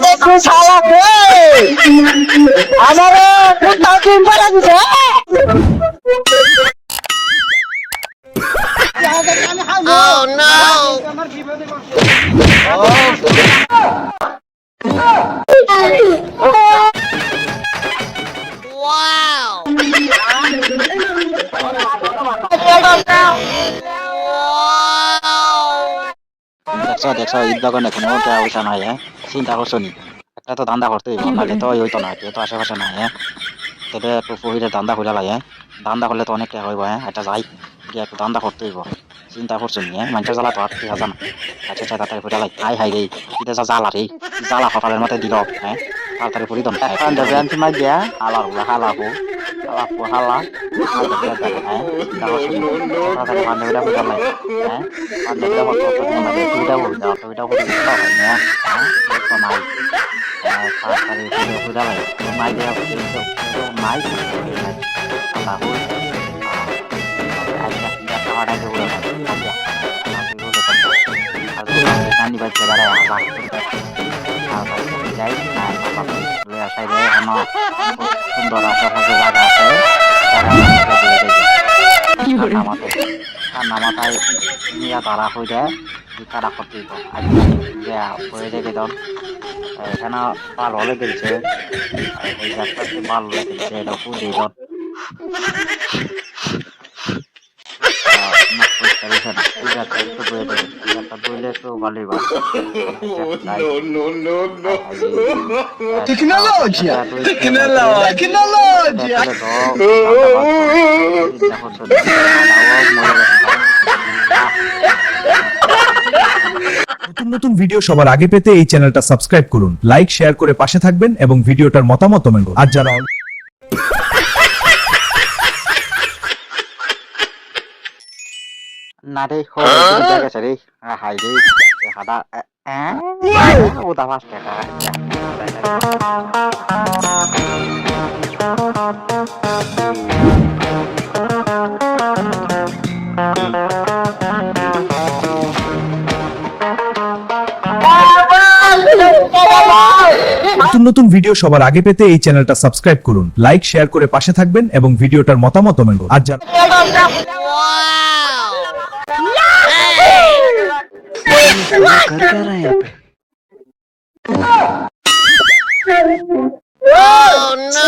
দেখো শালা আমারে কোথাও টিম পালা দিছে Oh no! Wow! দেখছো ঈদ বাগানে কোনো পয়সা নাই চিন্তা করছো নি একটা তো ধান্দা করতেই নাহলে তো ওই তো না কেউ তো আশেপাশে নাই তবে একটু পুহিরে ধান্দা খুলে লাই ধান্দা করলে তো অনেক টাকা হইব এটা যাই গিয়ে একটু ধান্দা করতে হইব চিন্তা করছো নি মানুষের জ্বালা তো আর ঠিক আছে না আচ্ছা তাড়াতাড়ি ফুটা লাই হাই হাই রে এটা যা জ্বালা রে জ্বালা কপালের মধ্যে দিল তাড়াতাড়ি ফুটি দম ব্যান্ড মাই দিয়া হালার হালাবো হালাপো হালা চিন্তা করছো নি তাড়াতাড়ি পাঞ্জাবিটা ফুটা লাই পাঞ্জাবিটা কত তুইটা বলতে তুইটা বলতে হয় না তো নাই তাড়াতাড়ি ফুটা লাই নাই দেওয়া নাই আল্লাহ Nanti baca barang apa? Jadi, lihat saya deh, ano, untuk rasa hasil laga saya, nama saya ini ya darah hujan, kita dapat itu, ya, boleh deh kita, karena kalau lagi kerja, kerja pasti malu lagi kerja, itu pun itu. Tecnologia. নতুন নতুন video সবার আগে পেতে এই চ্যানেলটা subscribe করুন, like share করে পাশে থাকবেন এবং ভিডিওটার মতামত কমেন্ট করুন। আর যারা না রে গেছে রে হাই রে হাদা ও দাবাস টাকা নতুন নতুন ভিডিও সবার আগে পেতে এই চ্যানেলটা সাবস্ক্রাইব করুন, লাইক শেয়ার করে পাশে থাকবেন এবং ভিডিওটার মতামত কমেন্ট করুন। আর যারা Oh no!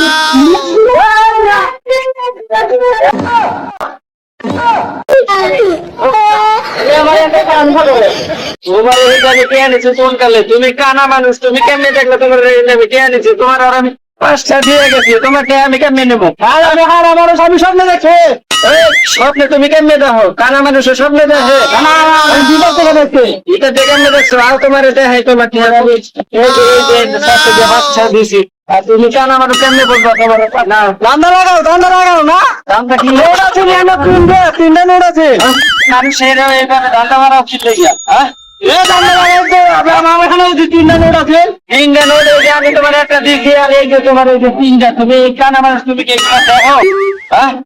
তুমি কানা মানুষ, তুমি কেমনে দেখলে তোমার কে আনিছো? তোমার আর আমি 5টা দিয়ে গেছি, তোমাকে আমি কেমনে নেবো? আর আমি কানা মানুষ, আমি স্বপ্নে দেখছি। স্বপ্নে তুমি কেমনে দেখো? কানা মানুষের স্বপ্নে দেখে বিপদ থেকে দেখছে, এটা দেখে কেমনে দেখছো? আর তোমার দেখাই তোমার কি বাচ্চা দিছি, আর তুমি কানা মানুষ কেমনে বলবো? তোমার না ধান্দা লাগাও না ধান্দা কি লোড আছে? তিনটা লোড আছে, আমি সেরা এইভাবে ধান্দা মারা উচিত লেগিয়া আমি তোমার একটা দিকে আর এই যে তোমার এই যে তিনটা, তুমি কানা মানুষ, তুমি কি দেখো?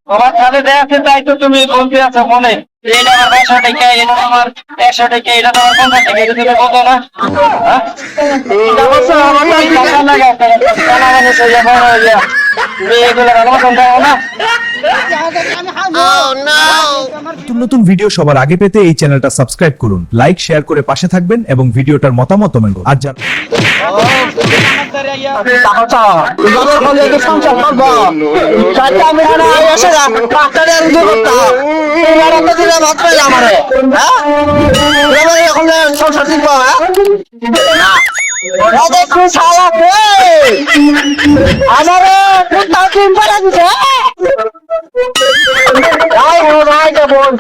তোমার সাথে দেখছে তাই তো তুমি বলতে আছো মনে এটা আমার 500 টাকা, এটা আমার 100 টাকা, এটা তোমার 50 টাকা, এটা তুমি বলতো না? কানা মানুষ হয়ে যাবে এগুলো ভালোবাসা দাও না। Oh no! নতুন নতুন ভিডিও সবার আগে পেতে এই চ্যানেলটা সাবস্ক্রাইব করুন, লাইক শেয়ার করে পাশে থাকবেন এবং ভিডিওটার মতামত কমেন্ট করুন। আর যারা দেখো শালা আমারে কোথাও টিম পালা দিছে বল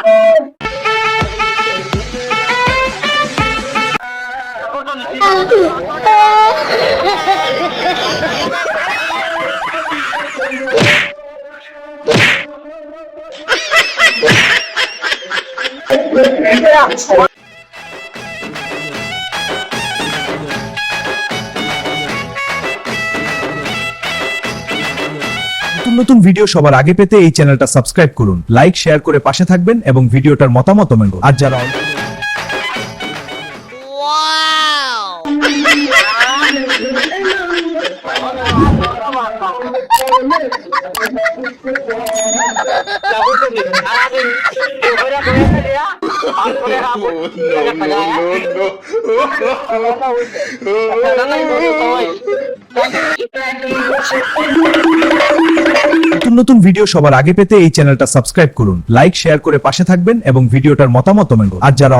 নতুন নতুন ভিডিও সবার আগে পেতে এই চ্যানেলটা সাবস্ক্রাইব করুন, লাইক শেয়ার করে পাশে থাকবেন এবং ভিডিওটার মতামত কমেন্ট করুন। আর যারা নতুন নতুন ভিডিও সবার আগে পেতে এই চ্যানেলটা সাবস্ক্রাইব করুন, লাইক শেয়ার করে পাশে থাকবেন এবং ভিডিওটার মতামত কমেন্ট করুন। আর যারা